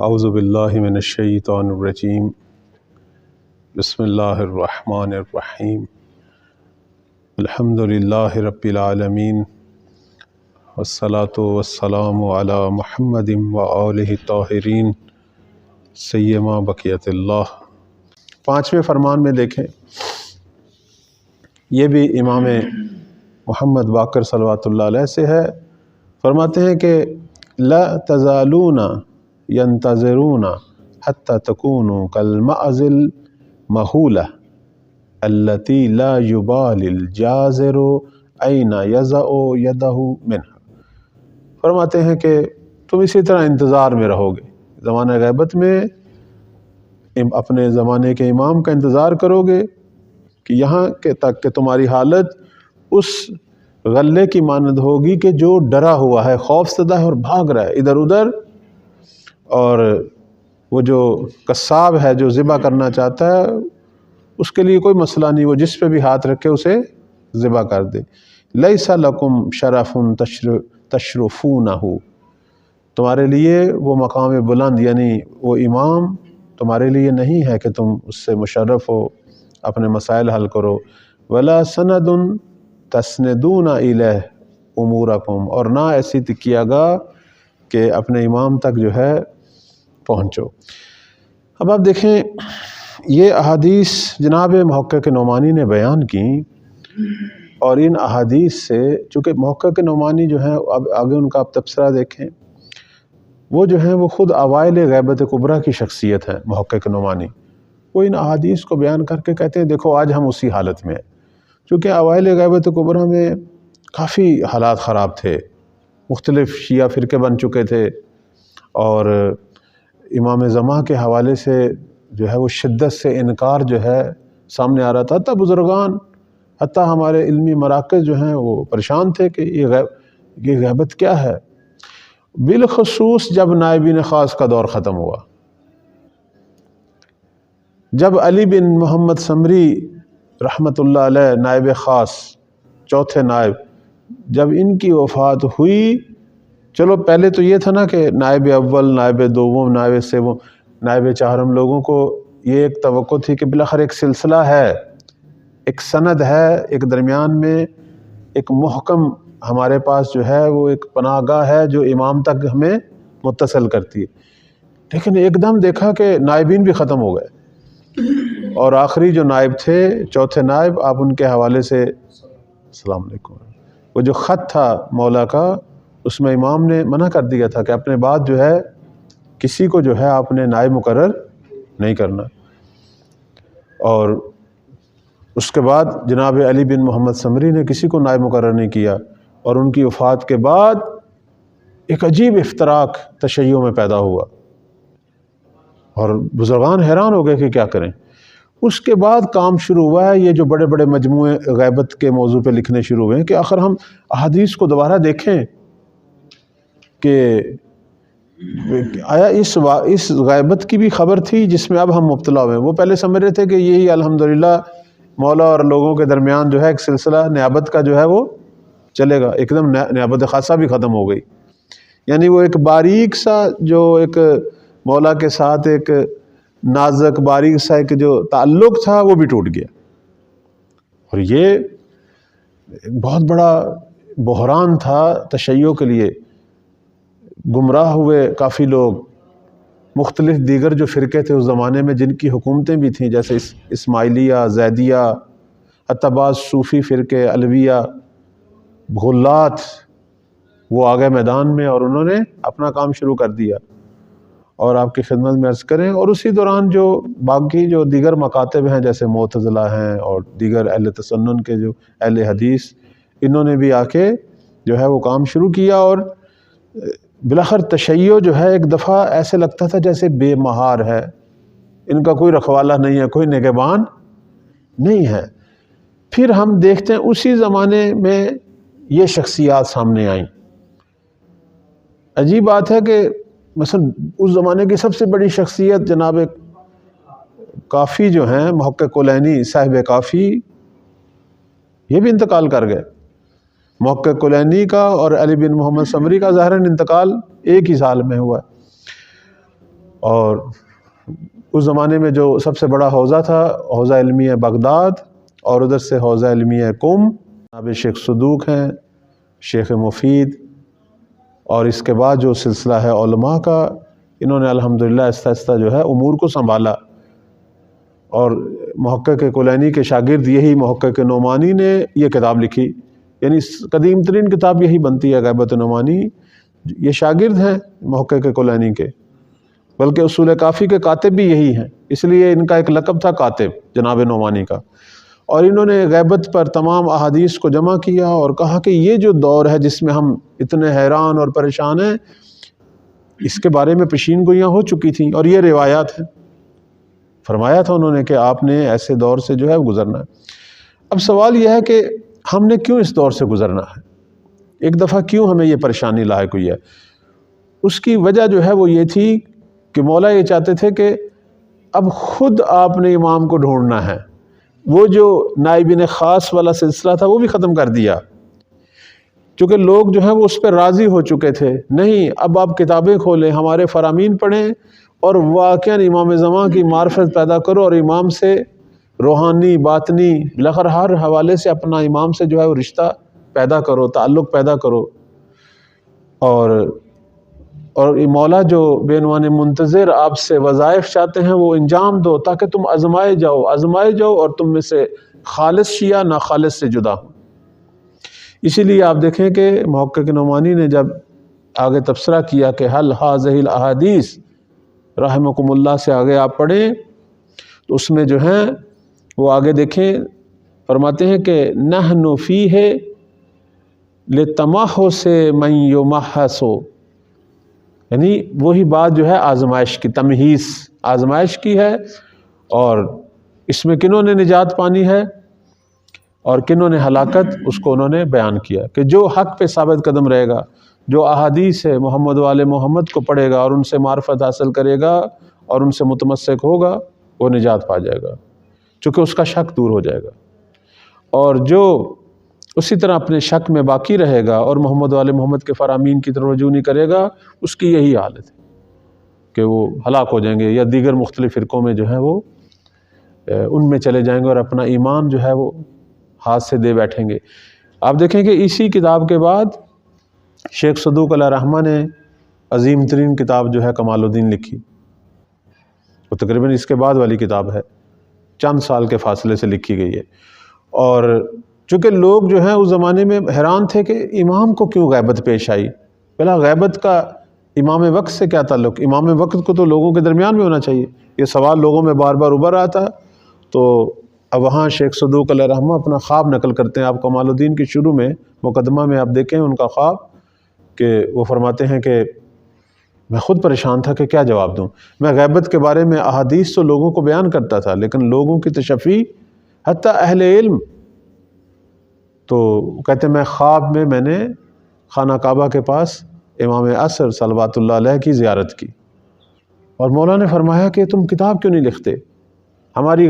اعوذ باللہ من الشیطان الرجیم بسم اللہ الرحمن الرحیم الحمد للہ رب العالمین والصلاة والسلام علی محمد وآلہ الطاہرین سیما بقیت اللہ۔ 5ویں فرمان میں دیکھیں، یہ بھی امام محمد باقر صلوات اللہ علیہ سے ہے۔ فرماتے ہیں کہ لا تزالون ینتظرون حتی تکونوا کالمعز المہولہ التی لا یبالی الجازر این یضع یدہ منہا۔ فرماتے ہیں کہ تم اسی طرح انتظار میں رہو گے، زمانہ غیبت میں اپنے زمانے کے امام کا انتظار کرو گے کہ یہاں تک کہ تمہاری حالت اس غلے کی مانند ہوگی کہ جو ڈرا ہوا ہے، خوف زدہ ہے اور بھاگ رہا ہے ادھر ادھر، اور وہ جو قصاب ہے جو ذبح کرنا چاہتا ہے اس کے لیے کوئی مسئلہ نہیں، وہ جس پہ بھی ہاتھ رکھے اسے ذبح کر دے۔ لیس لکم شرف تشرفونہ، تمہارے لیے وہ مقام بلند یعنی وہ امام تمہارے لیے نہیں ہے کہ تم اس سے مشرف ہو، اپنے مسائل حل کرو۔ ولا سند تسندون الیہ امورکم، اور نہ ایسی تکیہ گا کہ اپنے امام تک جو ہے پہنچو۔ اب آپ دیکھیں، یہ احادیث جناب محقق نعمانی نے بیان کی، اور ان احادیث سے چونکہ محقق نعمانی جو ہیں، اب آگے ان کا آپ تبصرہ دیکھیں، وہ جو ہیں وہ خود اوائل غیبت کبریٰ کی شخصیت ہے۔ محقق نعمانی وہ ان احادیث کو بیان کر کے کہتے ہیں دیکھو آج ہم اسی حالت میں ہیں، چونکہ اوائل غیبت کبریٰ میں کافی حالات خراب تھے، مختلف شیعہ فرقے بن چکے تھے، اور امام زمان کے حوالے سے جو ہے وہ شدت سے انکار جو ہے سامنے آ رہا تھا، حتیٰ بزرگان، حتیٰ ہمارے علمی مراکز جو ہیں وہ پریشان تھے کہ یہ غیبت کیا ہے۔ بالخصوص جب نائبین خاص کا دور ختم ہوا، جب علی بن محمد سمری رحمۃ اللہ علیہ نائب خاص، چوتھے نائب، جب ان کی وفات ہوئی، چلو پہلے تو یہ تھا نا کہ نائب اول، نائب دوم، نائب سوم، نائب چہارم، لوگوں کو یہ ایک توقع تھی کہ بالاخر ایک سلسلہ ہے، ایک سند ہے، ایک درمیان میں ایک محکم ہمارے پاس جو ہے وہ ایک پناہ گاہ ہے جو امام تک ہمیں متصل کرتی ہے۔ لیکن ایک دم دیکھا کہ نائبین بھی ختم ہو گئے، اور آخری جو نائب تھے، چوتھے نائب، آپ ان کے حوالے سے السلام علیکم، وہ جو خط تھا مولا کا، اس میں امام نے منع کر دیا تھا کہ اپنے بعد جو ہے کسی کو جو ہے آپ نے نائب مقرر نہیں کرنا۔ اور اس کے بعد جناب علی بن محمد سمری نے کسی کو نائب مقرر نہیں کیا، اور ان کی وفات کے بعد ایک عجیب افتراق تشیع میں پیدا ہوا، اور بزرگان حیران ہو گئے کہ کیا کریں۔ اس کے بعد کام شروع ہوا ہے، یہ جو بڑے بڑے مجموعے غیبت کے موضوع پہ لکھنے شروع ہوئے ہیں کہ آخر ہم احادیث کو دوبارہ دیکھیں کہ آیا اس غیبت کی بھی خبر تھی جس میں اب ہم مبتلا ہوئے ہیں۔ وہ پہلے سمجھ رہے تھے کہ یہی الحمدللہ مولا اور لوگوں کے درمیان جو ہے ایک سلسلہ نیابت کا جو ہے وہ چلے گا، ایک دم نیابت خاصہ بھی ختم ہو گئی، یعنی وہ ایک باریک سا جو ایک مولا کے ساتھ ایک نازک باریک سا ایک جو تعلق تھا وہ بھی ٹوٹ گیا، اور یہ بہت بڑا بحران تھا تشیع کے لیے۔ گمراہ ہوئے کافی لوگ، مختلف دیگر جو فرقے تھے اس زمانے میں جن کی حکومتیں بھی تھیں، جیسے اسماعیلیہ، زیدیہ، حتیٰ بعض صوفی فرقے، علویہ، غلات، وہ آ گئے میدان میں اور انہوں نے اپنا کام شروع کر دیا۔ اور آپ کی خدمت میں عرض کریں، اور اسی دوران جو باقی جو دیگر مکاتب ہیں جیسے معتزلہ ہیں اور دیگر اہل تسنن کے جو اہل حدیث، انہوں نے بھی آ کے جو ہے وہ کام شروع کیا، اور بالاخر تشیع جو ہے ایک دفعہ ایسے لگتا تھا جیسے بے مہار ہے، ان کا کوئی رکھوالا نہیں ہے، کوئی نگہبان نہیں ہے۔ پھر ہم دیکھتے ہیں اسی زمانے میں یہ شخصیات سامنے آئیں۔ عجیب بات ہے کہ مثلا اس زمانے کی سب سے بڑی شخصیت جناب کافی جو ہیں، محقق کلینی صاحب کافی، یہ بھی انتقال کر گئے۔ محقق کلینی کا اور علی بن محمد سمری کا ظاہراً انتقال ایک ہی سال میں ہوا ہے۔ اور اس زمانے میں جو سب سے بڑا حوزہ تھا حوزہ علمیہ بغداد، اور ادھر سے حوزہ علمیہ قم، جناب شیخ صدوق ہیں، شیخ مفید، اور اس کے بعد جو سلسلہ ہے علماء کا، انہوں نے الحمدللہ آہستہ آہستہ جو ہے امور کو سنبھالا۔ اور محقق کلینی کے شاگرد یہی محقق نعمانی نے یہ کتاب لکھی، یعنی قدیم ترین کتاب یہی بنتی ہے غیبت نعمانی، یہ شاگرد ہیں محقق کلینی کے، بلکہ اصول کافی کے کاتب بھی یہی ہیں، اس لیے ان کا ایک لقب تھا کاتب جناب نعمانی کا۔ اور انہوں نے غیبت پر تمام احادیث کو جمع کیا اور کہا کہ یہ جو دور ہے جس میں ہم اتنے حیران اور پریشان ہیں، اس کے بارے میں پیشین گوئیاں ہو چکی تھیں اور یہ روایات ہیں۔ فرمایا تھا انہوں نے کہ آپ نے ایسے دور سے جو ہے گزرنا ہے۔ اب سوال یہ ہے کہ ہم نے کیوں اس دور سے گزرنا ہے، ایک دفعہ کیوں ہمیں یہ پریشانی لاحق ہوئی ہے؟ اس کی وجہ جو ہے وہ یہ تھی کہ مولا یہ چاہتے تھے کہ اب خود آپ نے امام کو ڈھونڈنا ہے۔ وہ جو نائبین خاص والا سلسلہ تھا وہ بھی ختم کر دیا، چونکہ لوگ جو ہیں وہ اس پہ راضی ہو چکے تھے۔ نہیں، اب آپ کتابیں کھولیں، ہمارے فرامین پڑھیں اور واقعاً امام زمان کی معرفت پیدا کرو، اور امام سے روحانی باطنی لخر ہر حوالے سے اپنا امام سے جو ہے وہ رشتہ پیدا کرو، تعلق پیدا کرو۔ اور مولا جو بے عنوان منتظر آپ سے وظائف چاہتے ہیں وہ انجام دو، تاکہ تم آزمائے جاؤ اور تم میں سے خالص شیعہ ناخالص سے جدا ہوں۔ اسی لیے آپ دیکھیں کہ محقق نعمانی نے جب آگے تبصرہ کیا کہ حل ہذہ الاحادیث رحمکم اللہ سے آگے آپ پڑھیں، تو اس میں جو ہیں وہ آگے دیکھیں، فرماتے ہیں کہ نحن فیہ لتمحص من یمحص، یعنی وہی بات جو ہے آزمائش کی، تمہیص آزمائش کی ہے، اور اس میں کنہوں نے نجات پانی ہے اور کنہوں نے ہلاکت، اس کو انہوں نے بیان کیا کہ جو حق پہ ثابت قدم رہے گا، جو احادیث ہے محمد والے محمد کو پڑھے گا اور ان سے معرفت حاصل کرے گا اور ان سے متمسک ہوگا، وہ نجات پا جائے گا، چونکہ اس کا شک دور ہو جائے گا۔ اور جو اسی طرح اپنے شک میں باقی رہے گا اور محمد والے محمد کے فرامین کی طرف رجوع نہیں کرے گا، اس کی یہی حالت ہے کہ وہ ہلاک ہو جائیں گے، یا دیگر مختلف فرقوں میں جو ہے وہ ان میں چلے جائیں گے اور اپنا ایمان جو ہے وہ ہاتھ سے دے بیٹھیں گے۔ آپ دیکھیں کہ اسی کتاب کے بعد شیخ صدوق علیہ رحمہ نے عظیم ترین کتاب جو ہے کمال الدین لکھی، وہ تقریباً اس کے بعد والی کتاب ہے، چند سال کے فاصلے سے لکھی گئی ہے۔ اور چونکہ لوگ جو ہیں اس زمانے میں حیران تھے کہ امام کو کیوں غیبت پیش آئی، پہلا غیبت کا امام وقت سے کیا تعلق؟ امام وقت کو تو لوگوں کے درمیان میں ہونا چاہیے، یہ سوال لوگوں میں بار بار ابھر آتا۔ تو اب وہاں شیخ صدوق علیہ رحمہ اپنا خواب نقل کرتے ہیں۔ آپ کمال الدین کی شروع میں مقدمہ میں آپ دیکھیں ان کا خواب، کہ وہ فرماتے ہیں کہ میں خود پریشان تھا کہ کیا جواب دوں، میں غیبت کے بارے میں احادیث تو لوگوں کو بیان کرتا تھا، لیکن لوگوں کی تشفی حتیٰ اہل علم، تو کہتے ہیں میں خواب میں نے خانہ کعبہ کے پاس امام عصر صلوات اللہ علیہ کی زیارت کی، اور مولا نے فرمایا کہ تم کتاب کیوں نہیں لکھتے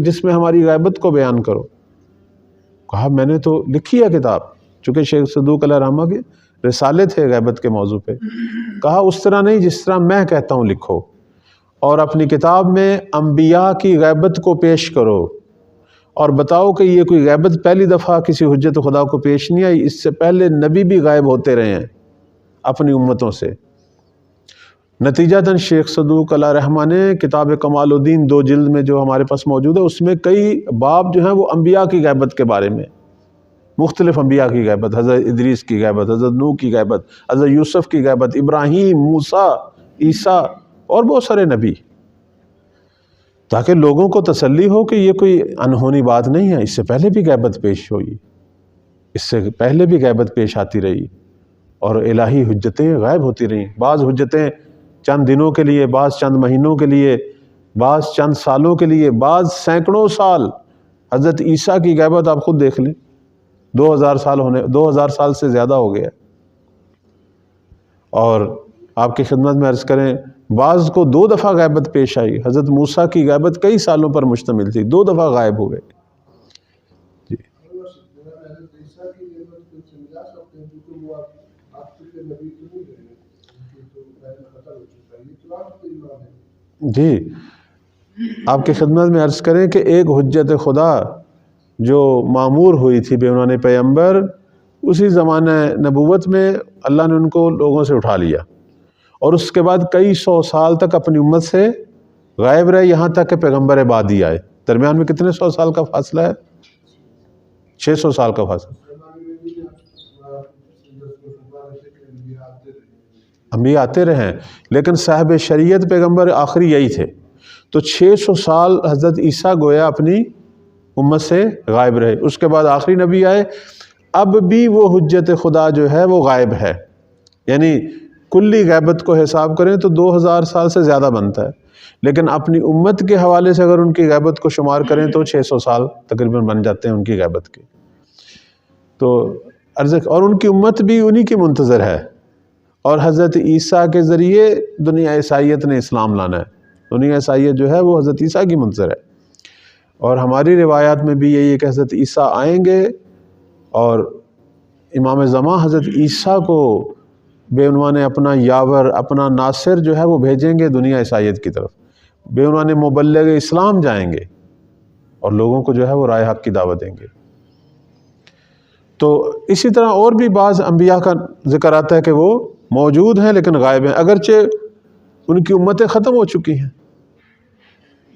جس میں ہماری غیبت کو بیان کرو؟ کہا میں نے تو لکھی ہے کتاب، چونکہ شیخ صدوق علیہ رحمہ کے رسالے تھے غیبت کے موضوع پہ۔ کہا اس طرح نہیں جس طرح میں کہتا ہوں لکھو، اور اپنی کتاب میں انبیاء کی غیبت کو پیش کرو، اور بتاؤ کہ یہ کوئی غیبت پہلی دفعہ کسی حجت خدا کو پیش نہیں آئی، اس سے پہلے نبی بھی غائب ہوتے رہے ہیں اپنی امتوں سے۔ نتیجتاً شیخ صدوق علیہ رحمہ نے کتاب کمال الدین 2 جلد میں جو ہمارے پاس موجود ہے، اس میں کئی باب جو ہیں وہ انبیاء کی غیبت کے بارے میں، مختلف انبیاء کی غیبت، حضرت ادریس کی غیبت، حضرت نوح کی غیبت، حضرت یوسف کی غیبت، ابراہیم، موسیٰ، عیسیٰ اور بہت سارے نبی، تاکہ لوگوں کو تسلی ہو کہ یہ کوئی انہونی بات نہیں ہے، اس سے پہلے بھی غیبت پیش ہوئی، اس سے پہلے بھی غیبت پیش آتی رہی، اور الہی حجتیں غائب ہوتی رہیں، بعض حجتیں چند دنوں کے لیے، بعض چند مہینوں کے لیے، بعض چند سالوں کے لیے، بعض سینکڑوں سال۔ حضرت عیسیٰ کی غیبت آپ خود دیکھ لیں، 2000 سال سے زیادہ ہو گیا، اور آپ کی خدمت میں عرض کریں بعض کو 2 دفعہ غیبت پیش آئی۔ حضرت موسیٰ کی غیبت کئی سالوں پر مشتمل تھی، 2 دفعہ غائب ہوئے۔ جی جی آپ کی خدمت میں عرض کریں کہ ایک حجت خدا جو معمور ہوئی تھی بے عنوان پیغمبر، اسی زمانہ نبوت میں اللہ نے ان کو لوگوں سے اٹھا لیا، اور اس کے بعد کئی سو سال تک اپنی امت سے غائب رہے، یہاں تک کہ پیغمبر بعدی آئے۔ درمیان میں کتنے سو سال کا فاصلہ ہے؟ 600 سال کا فاصلہ۔ انبیاء آتے رہے ہیں، لیکن صاحب شریعت پیغمبر آخری یہی تھے۔ تو 600 سال حضرت عیسیٰ گویا اپنی امت سے غائب رہے، اس کے بعد آخری نبی آئے۔ اب بھی وہ حجت خدا جو ہے وہ غائب ہے، یعنی کلی غیبت کو حساب کریں تو 2000 سال سے زیادہ بنتا ہے، لیکن اپنی امت کے حوالے سے اگر ان کی غیبت کو شمار کریں تو 600 سال تقریباً بن جاتے ہیں ان کی غیبت کے۔ تو اور ان کی امت بھی انہی کی منتظر ہے، اور حضرت عیسیٰ کے ذریعے دنیا عیسائیت نے اسلام لانا ہے۔ دنیا عیسائیت جو ہے وہ حضرت عیسیٰ کی منتظر ہے، اور ہماری روایات میں بھی یہی ہے کہ حضرت عیسیٰ آئیں گے اور امام زمان حضرت عیسیٰ کو بے عنوان اپنا یاور، اپنا ناصر جو ہے وہ بھیجیں گے دنیا عیسائیت کی طرف، بے عنوان مبلغ اسلام جائیں گے اور لوگوں کو جو ہے وہ رائے حق کی دعوت دیں گے۔ تو اسی طرح اور بھی بعض انبیاء کا ذکر آتا ہے کہ وہ موجود ہیں لیکن غائب ہیں، اگرچہ ان کی امتیں ختم ہو چکی ہیں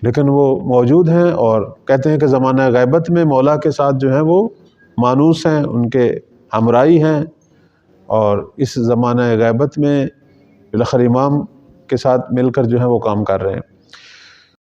لیکن وہ موجود ہیں، اور کہتے ہیں کہ زمانہ غیبت میں مولا کے ساتھ جو ہیں وہ مانوس ہیں، ان کے ہمراہی ہیں، اور اس زمانہ غیبت میں بالاخر امام کے ساتھ مل کر جو ہے وہ کام کر رہے ہیں۔